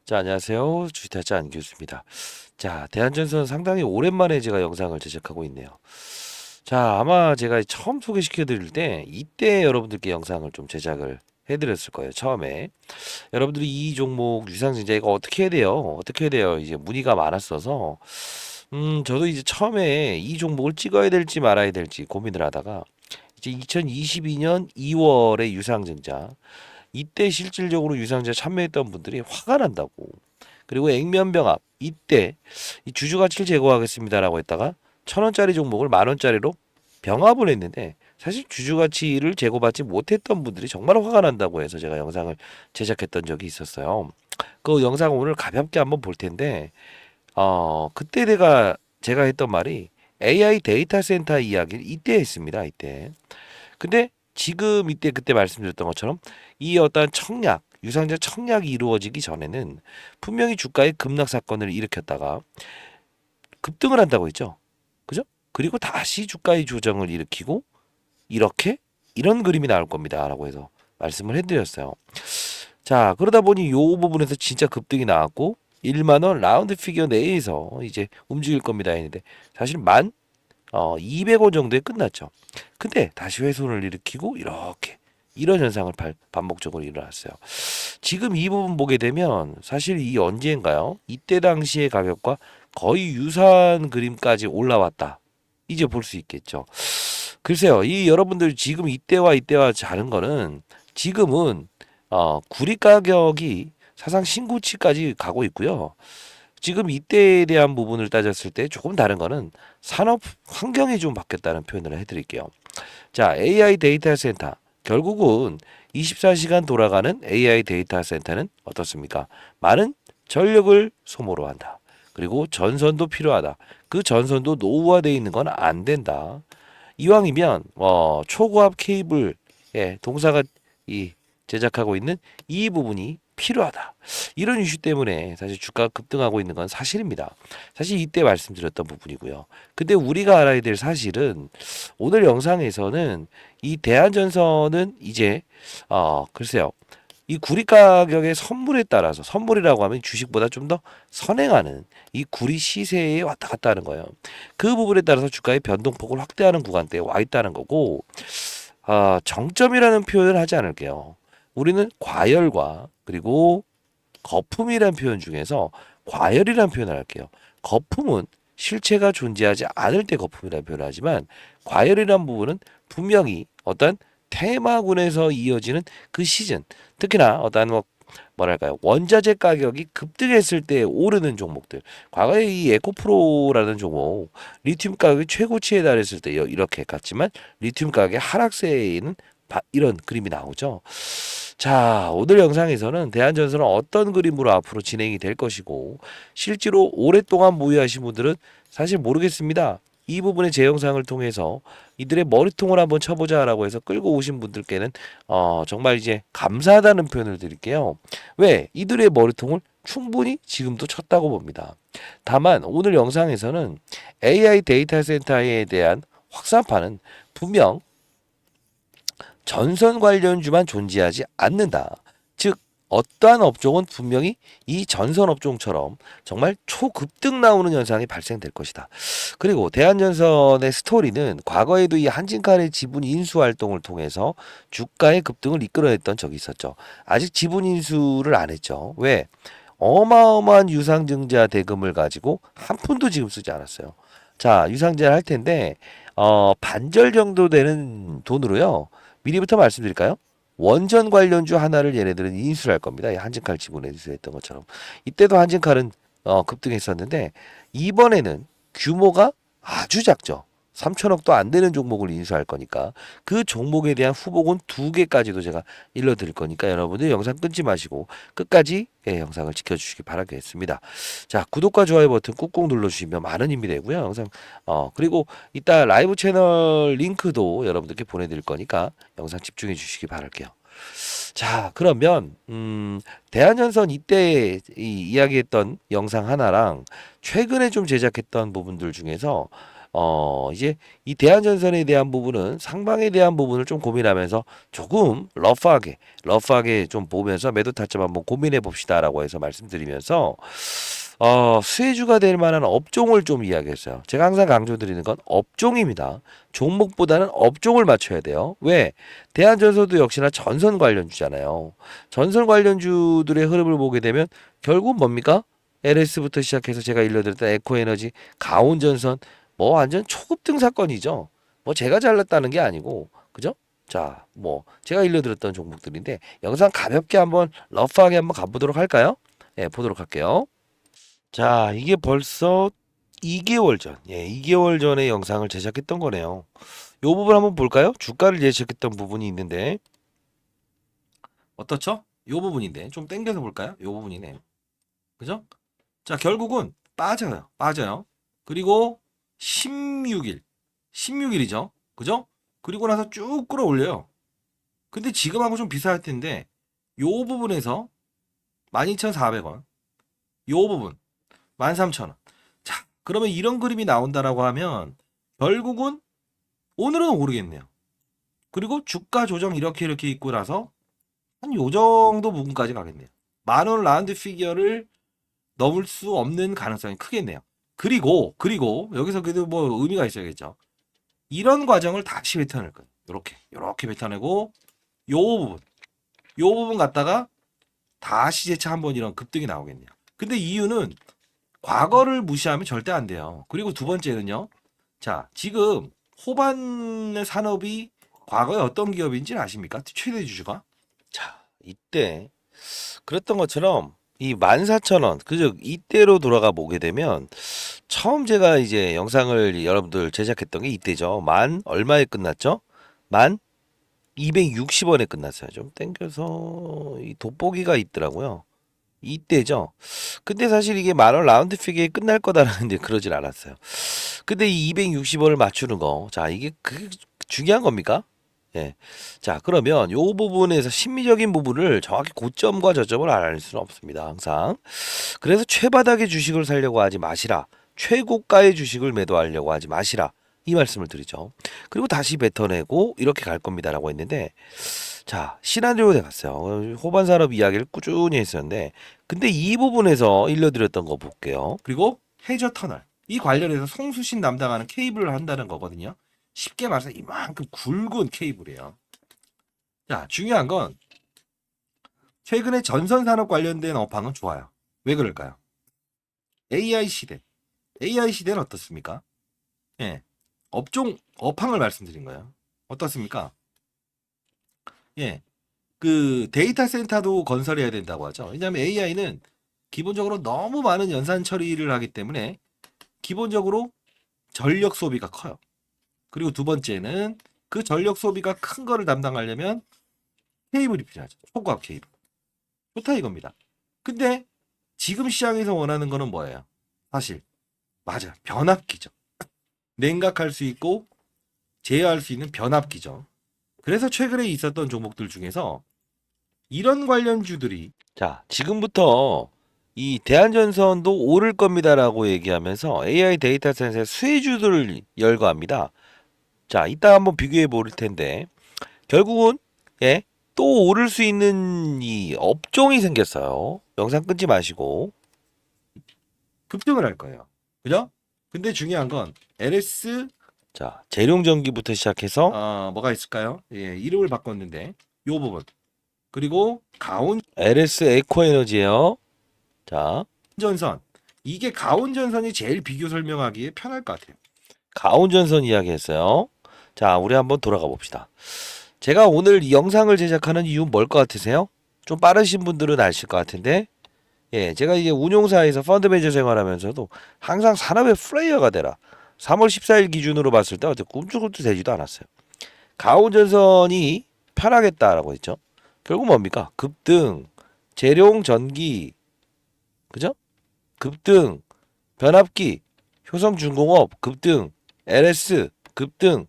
자, 안녕하세요. 주식타짜 안교수입니다. 자, 대한전선 상당히 오랜만에 제가 영상을 제작하고 있네요. 자, 아마 제가 처음 소개시켜 드릴 때 이때 여러분들께 영상을 좀 제작을 해드렸을 거예요. 처음에 여러분들이 이 종목 유상증자 이거 어떻게 해야 돼요? 어떻게 해야 돼요? 이제 문의가 많았어서 저도 이제 처음에 이 종목을 찍어야 될지 말아야 될지 고민을 하다가 이제 2022년 2월에 유상증자 이때 실질적으로 유상증자 참여했던 분들이 화가 난다고. 그리고 액면병합 이때 이 주주가치를 제거하겠습니다라고 했다가 1,000원짜리 종목을 10,000원짜리로 병합을 했는데 사실 주주가치를 제고받지 못했던 분들이 정말 화가 난다고 해서 제가 영상을 제작했던 적이 있었어요. 그 영상 오늘 가볍게 한번 볼 텐데 그때 제가 했던 말이 AI 데이터 센터 이야기를 이때 했습니다. 이때. 근데 지금 이때 그때 말씀드렸던 것처럼 이 어떤 청약, 유상증자 청약이 이루어지기 전에는 분명히 주가의 급락 사건을 일으켰다가 급등을 한다고 했죠. 그죠? 그리고 다시 주가의 조정을 일으키고 이렇게 이런 그림이 나올 겁니다라고 해서 말씀을 해드렸어요. 자, 그러다 보니 요 부분에서 진짜 급등이 나왔고 1만 원 라운드 피겨 내에서 이제 움직일 겁니다 했는데 사실 200원 정도에 끝났죠. 근데 다시 훼손을 일으키고 이렇게 이런 현상을 반복적으로 일어났어요. 지금 이 부분 보게 되면 사실 이 언제인가요? 이때 당시의 가격과 거의 유사한 그림까지 올라왔다. 이제 볼 수 있겠죠. 글쎄요, 이 여러분들 지금 이때와 다른 거는 지금은 구리 가격이 사상 신고치까지 가고 있고요. 지금 이때에 대한 부분을 따졌을 때 조금 다른 거는 산업 환경이 좀 바뀌었다는 표현을 해드릴게요. 자, AI 데이터 센터. 결국은 24시간 돌아가는 AI 데이터 센터는 어떻습니까? 많은 전력을 소모로 한다. 그리고 전선도 필요하다. 그 전선도 노후화되어 있는 건 안 된다. 이왕이면 초고압 케이블 동사가 이 제작하고 있는 이 부분이 필요하다. 이런 이슈 때문에 사실 주가가 급등하고 있는 건 사실입니다. 사실 이때 말씀드렸던 부분이고요. 근데 우리가 알아야 될 사실은 오늘 영상에서는 이 대한전선은 이제 글쎄요. 이 구리 가격의 선물에 따라서 선물이라고 하면 주식보다 좀 더 선행하는 이 구리 시세에 왔다 갔다 하는 거예요. 그 부분에 따라서 주가의 변동폭을 확대하는 구간대에 와 있다는 거고 정점이라는 표현을 하지 않을게요. 우리는 과열과 그리고 거품이라는 표현 중에서 과열이라는 표현을 할게요. 거품은 실체가 존재하지 않을 때 거품이라는 표현을 하지만 과열이라는 부분은 분명히 어떤 테마군에서 이어지는 그 시즌, 특히나 어떤 뭐랄까요, 원자재 가격이 급등했을 때 오르는 종목들. 과거에 이 에코프로라는 종목 리튬 가격이 최고치에 달했을 때 이렇게 갔지만 리튬 가격의 하락세에는 이런 그림이 나오죠. 자, 오늘 영상에서는 대한전선은 어떤 그림으로 앞으로 진행이 될 것이고 실제로 오랫동안 보유하신 분들은 사실 모르겠습니다. 이 부분의 제 영상을 통해서 이들의 머리통을 한번 쳐보자라고 해서 끌고 오신 분들께는 정말 이제 감사하다는 표현을 드릴게요. 왜? 이들의 머리통을 충분히 지금도 쳤다고 봅니다. 다만 오늘 영상에서는 AI 데이터 센터에 대한 확산파는 분명 전선 관련주만 존재하지 않는다. 즉 어떠한 업종은 분명히 이 전선 업종처럼 정말 초급등 나오는 현상이 발생될 것이다. 그리고 대한전선의 스토리는 과거에도 이 한진칼의 지분 인수 활동을 통해서 주가의 급등을 이끌어냈던 적이 있었죠. 아직 지분 인수를 안 했죠. 왜? 어마어마한 유상증자 대금을 가지고 한 푼도 지금 쓰지 않았어요. 자, 유상증자를 할 텐데 반절 정도 되는 돈으로요. 미리부터 말씀드릴까요? 원전 관련주 하나를 얘네들은 인수를 할 겁니다. 이 한진칼 지분에 인수했던 것처럼. 이때도 한진칼은 급등했었는데 이번에는 규모가 아주 작죠. 3천억도 안 되는 종목을 인수할 거니까 그 종목에 대한 후보군 2개까지도 제가 일러드릴 거니까 여러분들 영상 끊지 마시고 끝까지 영상을 지켜주시기 바라겠습니다. 자, 구독과 좋아요 버튼 꾹꾹 눌러주시면 많은 힘이 되고요. 영상 그리고 이따 라이브 채널 링크도 여러분들께 보내드릴 거니까 영상 집중해 주시기 바랄게요. 자, 그러면 대한전선 이때 이야기했던 영상 하나랑 최근에 좀 제작했던 부분들 중에서 이제 이 대한전선에 대한 부분은 상방에 대한 부분을 좀 고민하면서 조금 러프하게 좀 보면서 매도 타점 한번 고민해 봅시다라고 해서 말씀드리면서 수혜주가 될 만한 업종을 좀 이야기했어요. 제가 항상 강조드리는 건 업종입니다. 종목보다는 업종을 맞춰야 돼요. 왜? 대한전선도 역시나 전선 관련주잖아요. 전선 관련주들의 흐름을 보게 되면 결국 뭡니까? LS부터 시작해서 제가 일러드렸던 에코에너지, 가온전선, 뭐 완전 초급등 사건이죠. 뭐 제가 잘났다는 게 아니고, 그죠? 자, 뭐 제가 일러드렸던 종목들인데 영상 가볍게 한번 러프하게 한번 가보도록 할까요? 네, 보도록 할게요. 자, 이게 벌써 2개월 전, 2개월 전에 영상을 제작했던 거네요. 요 부분 한번 볼까요? 주가를 예측했던 부분이 있는데 어떻죠? 요 부분인데 좀 땡겨서 볼까요? 요 부분이네요. 그죠? 자, 결국은 빠져요. 그리고 16일이죠. 그죠? 그리고 나서 쭉 끌어올려요. 근데 지금하고 좀 비슷할 텐데 요 부분에서 12,400원, 요 부분 13,000원. 자, 그러면 이런 그림이 나온다라고 하면 결국은 오늘은 오르겠네요. 그리고 주가 조정 이렇게 있고 나서 한 요 정도 부분까지 가겠네요. 10,000원 라운드 피겨를 넘을 수 없는 가능성이 크겠네요. 그리고 여기서 그래도 뭐 의미가 있어야겠죠. 이런 과정을 다시 뱉어낼 거예요. 요렇게 뱉어내고 요 부분 갖다가 다시 재차 한번 이런 급등이 나오겠네요. 근데 이유는 과거를 무시하면 절대 안 돼요. 그리고 두 번째는요. 자, 지금 호반 산업이 과거에 어떤 기업인지 아십니까? 최대 주주가. 자, 이때 그랬던 것처럼 이 14,000원, 그죠? 이때로 돌아가 보게 되면 처음 제가 이제 영상을 여러분들 제작했던 게 이때죠. 만 얼마에 끝났죠? 만 260원에 끝났어요. 좀 땡겨서 이 돋보기가 있더라고요. 이때죠. 근데 사실 이게 10,000원 라운드 피겨에 끝날 거다라는데 그러진 않았어요. 근데 이 260원을 맞추는 거, 자, 이게 그 중요한 겁니까? 예. 자, 그러면 요 부분에서 심리적인 부분을 정확히 고점과 저점을 알아낼 수는 없습니다. 항상. 그래서 최바닥의 주식을 살려고 하지 마시라. 최고가의 주식을 매도하려고 하지 마시라. 이 말씀을 드리죠. 그리고 다시 뱉어내고 이렇게 갈 겁니다라고 했는데, 자, 시나리오에 갔어요. 호반 산업 이야기를 꾸준히 했었는데, 근데 이 부분에서 일러드렸던 거 볼게요. 그리고 해저 터널. 이 관련해서 송수신 담당하는 케이블을 한다는 거거든요. 쉽게 말해서 이만큼 굵은 케이블이에요. 자, 중요한 건 최근에 전선 산업 관련된 업황은 좋아요. 왜 그럴까요? AI 시대. AI 시대는 어떻습니까? 예. 업황을 말씀드린 거예요. 어떻습니까? 예. 그 데이터 센터도 건설해야 된다고 하죠. 왜냐하면 AI는 기본적으로 너무 많은 연산 처리를 하기 때문에 기본적으로 전력 소비가 커요. 그리고 두 번째는 그 전력 소비가 큰 거를 담당하려면 케이블이 필요하죠. 초고압 케이블. 좋다 이겁니다. 근데 지금 시장에서 원하는 거는 뭐예요? 사실 맞아, 변압기죠. 냉각할 수 있고 제어할 수 있는 변압기죠. 그래서 최근에 있었던 종목들 중에서 이런 관련주들이, 자, 지금부터 이 대한전선도 오를 겁니다라고 얘기하면서 AI 데이터 센터의 수혜주들을 열거합니다. 자, 이따 한번 비교해 볼 텐데 결국은 또 오를 수 있는 이 업종이 생겼어요. 영상 끊지 마시고 급등을 할 거예요. 그죠? 근데 중요한 건 LS, 자, 재룡전기부터 시작해서 뭐가 있을까요? 예, 이름을 바꿨는데 요 부분. 그리고 가온 LS 에코에너지예요. 자, 전선. 이게 가온전선이 제일 비교 설명하기에 편할 것 같아요. 가온전선 이야기했어요. 자, 우리 한번 돌아가 봅시다. 제가 오늘 이 영상을 제작하는 이유는 뭘 것 같으세요? 좀 빠르신 분들은 아실 것 같은데, 예, 제가 이제 운용사에서 펀드 매니저 생활하면서도 항상 산업의 플레이어가 되라. 3월 14일 기준으로 봤을 때 어떻게 꿈쩍도 되지도 않았어요. 가온전선이 편하겠다라고 했죠. 결국 뭡니까? 급등, 재룡 전기, 그죠? 급등, 변압기, 효성중공업 급등, LS 급등.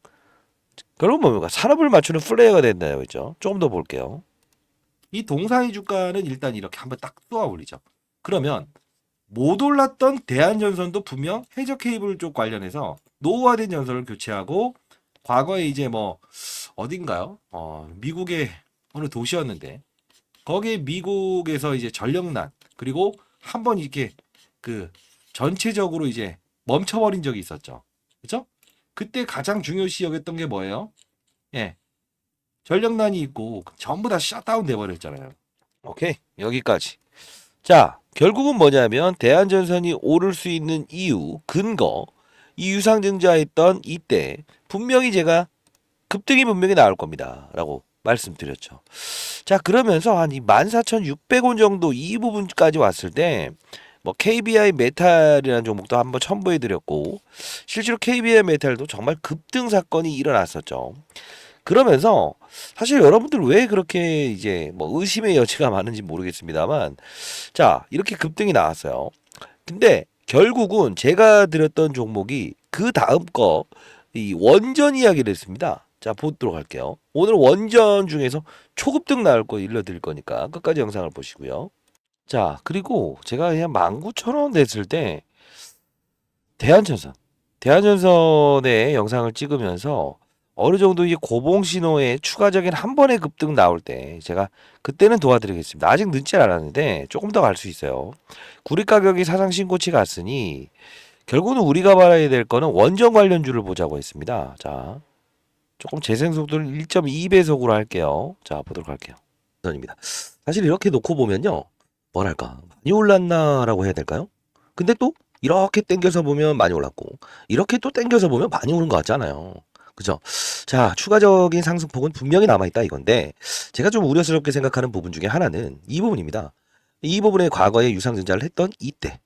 결국 뭡니까? 산업을 맞추는 플레이어가 된다고 했죠. 조금 더 볼게요. 이 동사의 주가는 일단 이렇게 한번 딱 쏘아 올리죠. 그러면 못 올랐던 대한전선도 분명 해저 케이블 쪽 관련해서 노후화된 전선을 교체하고 과거에 이제 뭐 어딘가요? 미국의 어느 도시였는데 거기에 미국에서 이제 전력난 그리고 한번 이렇게 그 전체적으로 이제 멈춰버린 적이 있었죠. 그죠? 그때 가장 중요시 여겼던 게 뭐예요? 예, 전력난이 있고 전부 다 셧다운 돼버렸잖아요. 오케이. 여기까지. 자, 결국은 뭐냐면 대한전선이 오를 수 있는 이유, 근거, 이 유상증자했던 이때 분명히 제가 급등이 분명히 나올 겁니다. 라고 말씀드렸죠. 자, 그러면서 한 이 14,600원 정도 이 부분까지 왔을 때 뭐 KBI 메탈이라는 종목도 한번 첨부해 드렸고 실제로 KBI 메탈도 정말 급등 사건이 일어났었죠. 그러면서 사실 여러분들 왜 그렇게 이제 뭐 의심의 여지가 많은지 모르겠습니다만 자, 이렇게 급등이 나왔어요. 근데 결국은 제가 드렸던 종목이 그 다음 거 이 원전 이야기를 했습니다. 자, 보도록 할게요. 오늘 원전 중에서 초급등 나올 거 일러드릴 거니까 끝까지 영상을 보시고요. 자, 그리고 제가 그냥 19,000원 냈을 때 대한전선, 대한전선의 영상을 찍으면서 어느 정도 이제 고봉 신호에 추가적인 한 번의 급등 나올 때 제가 그때는 도와드리겠습니다. 아직 늦지 않았는데 조금 더 갈 수 있어요. 구리 가격이 사상 신고치 갔으니 결국은 우리가 봐야 될 거는 원전 관련주를 보자고 했습니다. 자, 조금 재생 속도를 1.2배속으로 할게요. 자, 보도록 할게요. 선입니다. 사실 이렇게 놓고 보면요. 뭐랄까, 많이 올랐나라고 해야 될까요? 근데 또 이렇게 당겨서 보면 많이 올랐고, 이렇게 또 당겨서 보면 많이 오른 것 같잖아요. 그죠? 자, 추가적인 상승폭은 분명히 남아있다 이건데, 제가 좀 우려스럽게 생각하는 부분 중에 하나는 이 부분입니다. 이 부분에 과거에 유상증자를 했던 이때.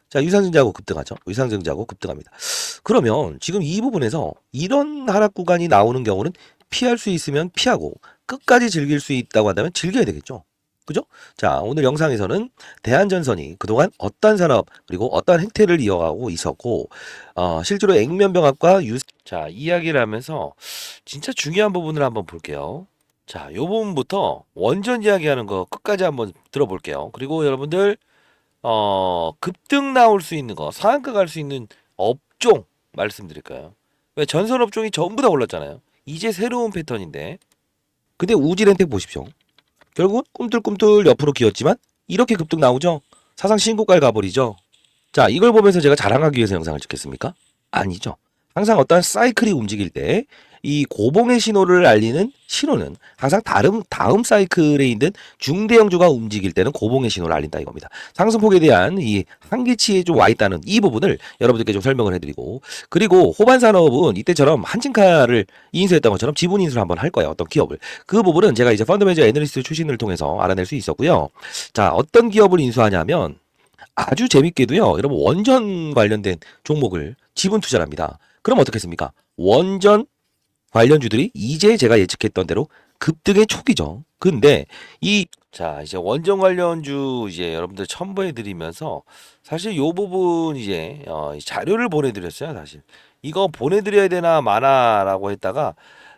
자, 유상증자하고 급등하죠. 유상증자하고 급등합니다. 그러면 지금 이 부분에서 이런 하락 구간이 나오는 경우는 피할 수 있으면 피하고 끝까지 즐길 수 있다고 한다면 즐겨야 되겠죠. 그죠? 자, 오늘 영상에서는 대한전선이 그동안 어떤 산업 그리고 어떤 행태를 이어가고 있었고 실제로 액면병합과 자, 이야기를 하면서 진짜 중요한 부분을 한번 볼게요. 자, 요 부분부터 원전 이야기하는 거 끝까지 한번 들어볼게요. 그리고 여러분들 급등 나올 수 있는 거, 상한가 갈 수 있는 업종 말씀드릴까요? 왜 전선 업종이 전부 다 올랐잖아요. 이제 새로운 패턴인데. 근데 우지렌텍 보십시오. 결국은 꿈틀꿈틀 옆으로 기었지만 이렇게 급등 나오죠. 사상 신고가를 가버리죠. 자, 이걸 보면서 제가 자랑하기 위해서 영상을 찍겠습니까? 아니죠. 항상 어떤 사이클이 움직일 때 이 고봉의 신호를 알리는 신호는 항상 다음 사이클에 있는 중대형주가 움직일 때는 고봉의 신호를 알린다 이겁니다. 상승폭에 대한 이 한계치에 좀 와 있다는 이 부분을 여러분들께 좀 설명을 해드리고 그리고 호반 산업은 이때처럼 한진카를 인수했던 것처럼 지분 인수를 한번 할 거예요. 어떤 기업을. 그 부분은 제가 이제 펀드 매니저 애널리스트 출신을 통해서 알아낼 수 있었고요. 자, 어떤 기업을 인수하냐면 아주 재밌게도요. 여러분 원전 관련된 종목을 지분 투자를 합니다. 그럼 어떻겠습니까? 원전 관련주들이 이제 제가 예측했던 대로 급등의 초기죠. 근데 자, 이제 원전 관련주 이제 여러분들 첨부해 드리면서 사실 요 부분 이제 자료를 보내 드렸어요, 사실. 이거 보내 드려야 되나 마나라고 했다가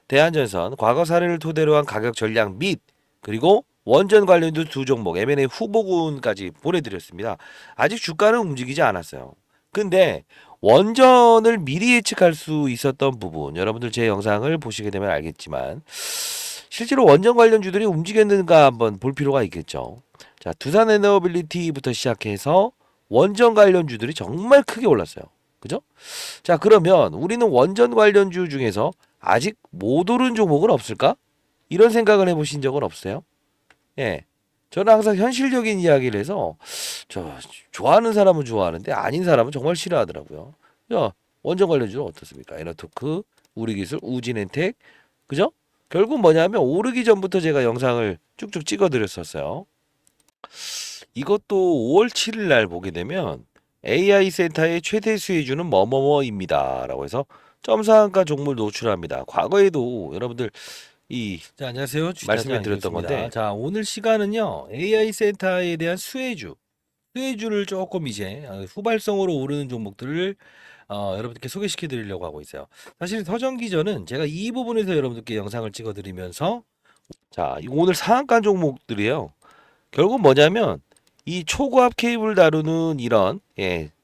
대한전선 과거 사례를 토대로 한 가격 전략 및 그리고 원전 관련주 두 종목 M&A 후보군까지 보내드렸습니다. 아직 주가는 움직이지 않았어요. 근데 원전을 미리 예측할 수 있었던 부분 여러분들 제 영상을 보시게 되면 알겠지만 실제로 원전 관련주들이 움직였는가 한번 볼 필요가 있겠죠. 자, 두산 에너빌리티부터 시작해서 원전 관련주들이 정말 크게 올랐어요. 그죠? 자, 그러면 우리는 원전 관련주 중에서 아직 못 오른 종목은 없을까? 이런 생각을 해보신 적은 없어요? 예. 저는 항상 현실적인 이야기를 해서 저 좋아하는 사람은 좋아하는데 아닌 사람은 정말 싫어하더라고요. 야, 원전 관련주는 어떻습니까? 에너토크, 우리기술, 우진엔텍, 그죠? 결국 뭐냐면 오르기 전부터 제가 영상을 쭉쭉 찍어드렸었어요. 이것도 5월 7일 날 보게 되면 AI 센터의 최대 수혜주는 뭐뭐뭐입니다라고 해서 점상한가 종목을 노출합니다. 과거에도 여러분들 자, 안녕하세요. 말씀해 드렸던 건데 자, 오늘 시간은요. AI 센터에 대한 수혜주를 조금 이제 후발성으로 오르는 종목들을 여러분들께 소개시켜 드리려고 하고 있어요. 사실 서정기전은 제가 이 부분에서 여러분들께 영상을 찍어 드리면서 자, 오늘 상한가 종목들이에요. 결국 뭐냐면 이 초고압 케이블 다루는 이런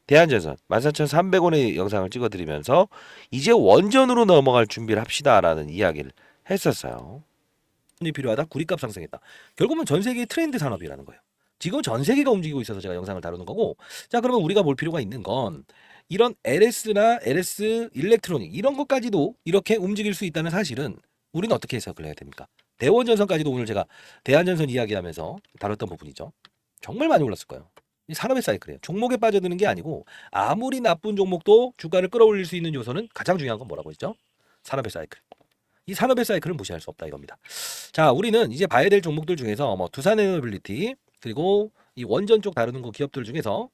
대한전선 14,300원의 영상을 찍어드리면서 이제 원전으로 넘어갈 준비를 합시다라는 이야기를 했었어요. 이 필요하다. 구리값 상승했다. 결국은 전 세계의 트렌드 산업이라는 거예요. 지금 전 세계가 움직이고 있어서 제가 영상을 다루는 거고, 자 그러면 우리가 볼 필요가 있는 건 이런 LS나 LS 일렉트로닉 이런 것까지도 이렇게 움직일 수 있다는 사실은 우리는 어떻게 해석을 해야 됩니까? 대원전선까지도 오늘 제가 대한전선 이야기하면서 다뤘던 부분이죠. 정말 많이 올랐을 거예요. 이 산업의 사이클이에요. 종목에 빠져드는 게 아니고 아무리 나쁜 종목도 주가를 끌어올릴 수 있는 요소는 가장 중요한 건 뭐라고 했죠? 산업의 사이클. 이 산업의 사이클을 무시할 수 없다 이겁니다. 자, 우리는 이제 봐야 될 종목들 중에서 뭐 두산에너빌리티 그리고 이 원전 쪽 다루는 거 기업들 중에서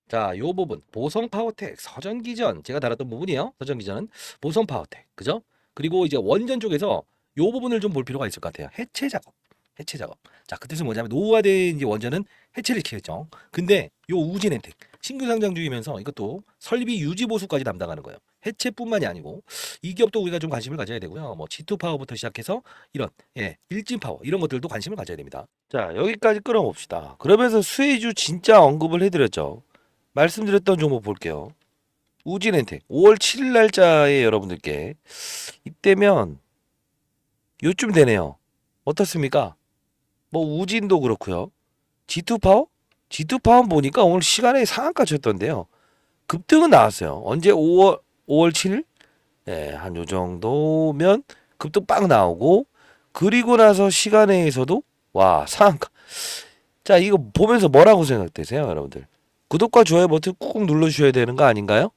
자, 요 부분 보성파워텍, 서전기전 제가 다뤘던 부분이에요. 서전기전은 보성파워텍, 그죠? 그리고 이제 원전 쪽에서 요 부분을 좀 볼 필요가 있을 것 같아요. 해체 작업, 해체 작업. 자, 그 뜻은 뭐냐면 노후화된 이제 원전은 해체를 시켰죠. 근데 요 우진엔텍 신규 상장 중이면서 이것도 설비 유지 보수까지 담당하는 거예요. 해체뿐만이 아니고 이 기업도 우리가 좀 관심을 가져야 되고요. 뭐 G2 파워부터 시작해서 이런 일진 파워 이런 것들도 관심을 가져야 됩니다. 자, 여기까지 끌어봅시다. 그러면서 수혜주 진짜 언급을 해드렸죠. 말씀드렸던 종목 볼게요. 우진엔텍 5월 7일 날짜에 여러분들께 이때면 요쯤 되네요. 어떻습니까? 뭐 우진도 그렇고요. G2 파워? G2 파워 보니까 오늘 시간에 상한가 쳤던데요. 급등은 나왔어요. 언제 5월 7일? 한 요 정도면 급등 빵 나오고 그리고 나서 시간에서도 와 상한가. 자 이거 보면서 뭐라고 생각되세요, 여러분들? 구독과 좋아요 버튼 꾹꾹 눌러주셔야 되는 거 아닌가요?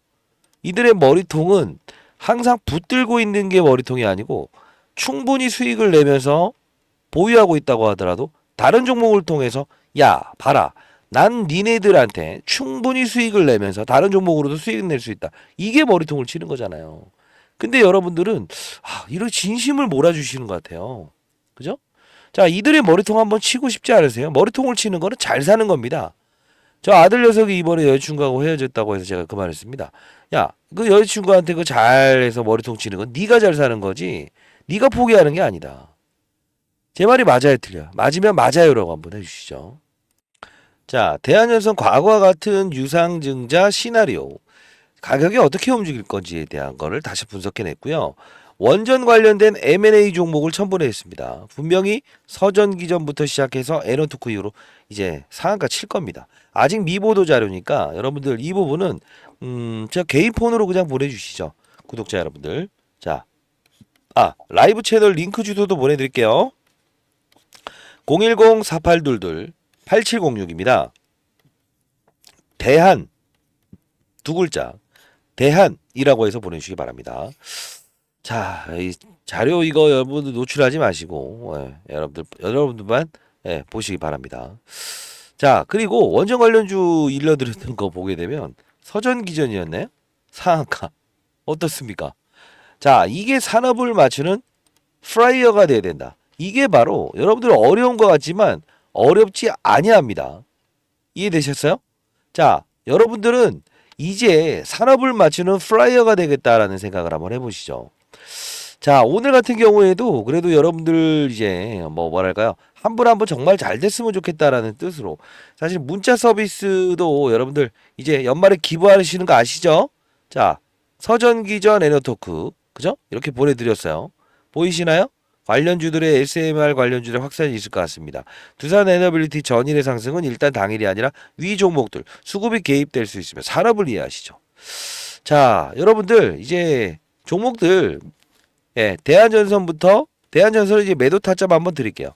이들의 머리통은 항상 붙들고 있는 게 머리통이 아니고 충분히 수익을 내면서 보유하고 있다고 하더라도 다른 종목을 통해서 야 봐라 난 니네들한테 충분히 수익을 내면서 다른 종목으로도 수익을 낼 수 있다. 이게 머리통을 치는 거잖아요. 근데 여러분들은 이런 진심을 몰아주시는 것 같아요. 그죠? 자 이들의 머리통 한번 치고 싶지 않으세요? 머리통을 치는 거는 잘 사는 겁니다. 저 아들 녀석이 이번에 여자친구하고 헤어졌다고 해서 제가 그 말을 했습니다. 야, 그 여자친구한테 그 잘해서 머리통 치는 건 네가 잘 사는 거지. 네가 포기하는 게 아니다. 제 말이 맞아요, 틀려요? 맞으면 맞아요라고 한번 해주시죠. 자, 대한연선 과거와 같은 유상증자 시나리오 가격이 어떻게 움직일 건지에 대한 거를 다시 분석해냈고요. 원전 관련된 M&A 종목을 첨부했습니다. 분명히 서전기전부터 시작해서 에너토크 이후로 이제 상한가 칠 겁니다. 아직 미보도 자료니까 여러분들 이 부분은 제가 개인 폰으로 그냥 보내주시죠. 구독자 여러분들. 자, 라이브 채널 링크 주소도 보내드릴게요. 010-4822-8706입니다. 대한 두 글자 대한이라고 해서 보내주시기 바랍니다. 자, 이 자료 이거 여러분들 노출하지 마시고 여러분들만 보시기 바랍니다. 자, 그리고 원전 관련주 일러드렸던 거 보게 되면 서전기전이었나요? 상한가 어떻습니까? 자, 이게 산업을 맞추는 프라이어가 돼야 된다. 이게 바로 여러분들 어려운 것 같지만 어렵지 아니합니다. 이해되셨어요? 자, 여러분들은 이제 산업을 맞추는 플라이어가 되겠다라는 생각을 한번 해보시죠. 자, 오늘 같은 경우에도 그래도 여러분들 이제 뭐랄까요? 한 분 한 분 정말 잘 됐으면 좋겠다라는 뜻으로 사실 문자 서비스도 여러분들 이제 연말에 기부하시는 거 아시죠? 자, 서전기전 에너토크 그죠? 이렇게 보내드렸어요. 보이시나요? 관련주들의 SMR 관련주들 확산이 있을 것 같습니다. 두산 에너빌리티 전일의 상승은 일단 당일이 아니라 위 종목들 수급이 개입될 수 있으며 산업을 이해하시죠. 자, 여러분들 이제 종목들 대한전선은 이제 매도 타점 한번 드릴게요.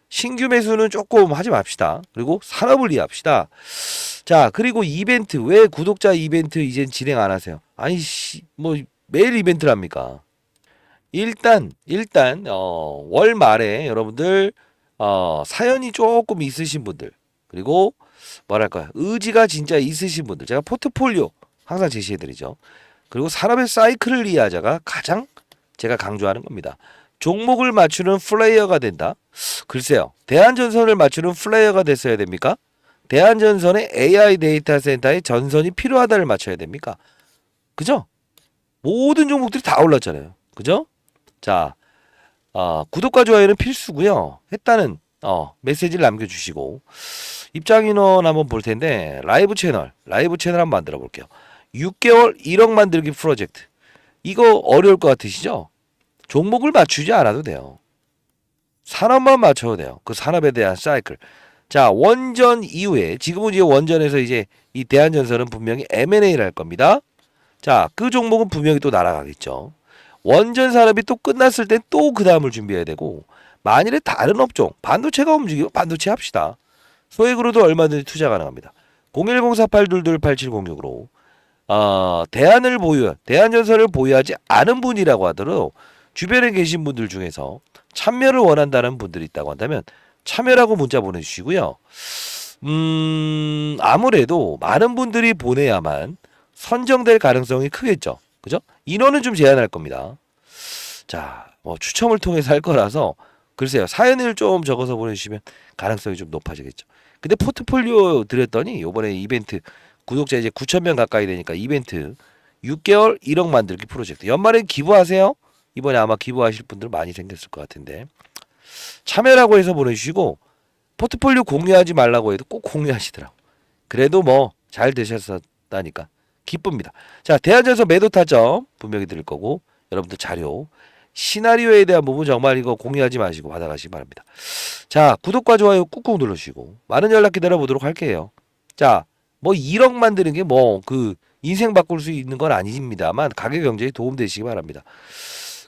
신규 매수는 조금 하지 맙시다. 그리고 산업을 이해합시다. 자, 그리고 이벤트 왜 구독자 이벤트 이젠 진행 안 하세요? 아니 뭐 매일 이벤트를 합니까? 일단 월 말에 여러분들 사연이 조금 있으신 분들 그리고 뭐랄까요 의지가 진짜 있으신 분들 제가 포트폴리오 항상 제시해드리죠. 그리고 산업의 사이클을 이해하자가 가장 제가 강조하는 겁니다. 종목을 맞추는 플레이어가 된다. 글쎄요. 대한전선을 맞추는 플레이어가 됐어야 됩니까? 대한전선의 AI 데이터 센터의 전선이 필요하다를 맞춰야 됩니까? 그죠? 모든 종목들이 다 올랐잖아요. 그죠? 자, 구독과 좋아요는 필수고요. 했다는 메시지를 남겨주시고 입장 인원 한번 볼 텐데 라이브 채널 한번 만들어 볼게요. 6개월 1억 만들기 프로젝트. 이거 어려울 것 같으시죠? 종목을 맞추지 않아도 돼요. 산업만 맞춰도 돼요. 그 산업에 대한 사이클. 자, 원전 이후에 지금은 이제 원전에서 이제 이 대한전선은 분명히 M&A를 할 겁니다. 자, 그 종목은 분명히 또 날아가겠죠. 원전 산업이 또 끝났을 땐 또 그 다음을 준비해야 되고 만일에 다른 업종, 반도체가 움직이면 반도체 합시다. 소액으로도 얼마든지 투자 가능합니다. 01048228706으로 대한전선을 보유하지 않은 분이라고 하더라도 주변에 계신 분들 중에서 참여를 원한다는 분들이 있다고 한다면 참여라고 문자 보내주시고요. 아무래도 많은 분들이 보내야만 선정될 가능성이 크겠죠. 그죠? 인원은 좀 제한할 겁니다. 자, 뭐 추첨을 통해서 할 거라서 글쎄요. 사연을 좀 적어서 보내주시면 가능성이 좀 높아지겠죠. 근데 포트폴리오 드렸더니 요번에 이벤트 구독자 이제 9,000명 가까이 되니까 이벤트 6개월 1억 만들기 프로젝트. 연말에 기부하세요. 이번에 아마 기부하실 분들 많이 생겼을 것 같은데 참여라고 해서 보내주시고 포트폴리오 공유하지 말라고 해도 꼭 공유하시더라고. 그래도 뭐 잘 되셨다니까 기쁩니다. 자, 대한전선 매도 타점 분명히 드릴 거고 여러분들 자료 시나리오에 대한 부분 정말 이거 공유하지 마시고 받아가시기 바랍니다. 자, 구독과 좋아요 꾹꾹 눌러주시고 많은 연락 기다려보도록 할게요. 자, 뭐 1억 만드는 게 뭐 그 인생 바꿀 수 있는 건 아닙니다만 가격 경제에 도움되시기 바랍니다.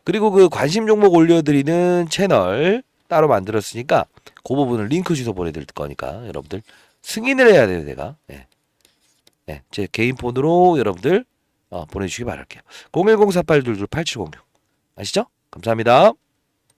그리고 그 관심 종목 올려드리는 채널 따로 만들었으니까 그 부분을 링크 주소 보내드릴 거니까 여러분들 승인을 해야 돼요. 제가 제 개인 폰으로 여러분들 보내주시기 바랄게요. 01048228706 아시죠? 감사합니다.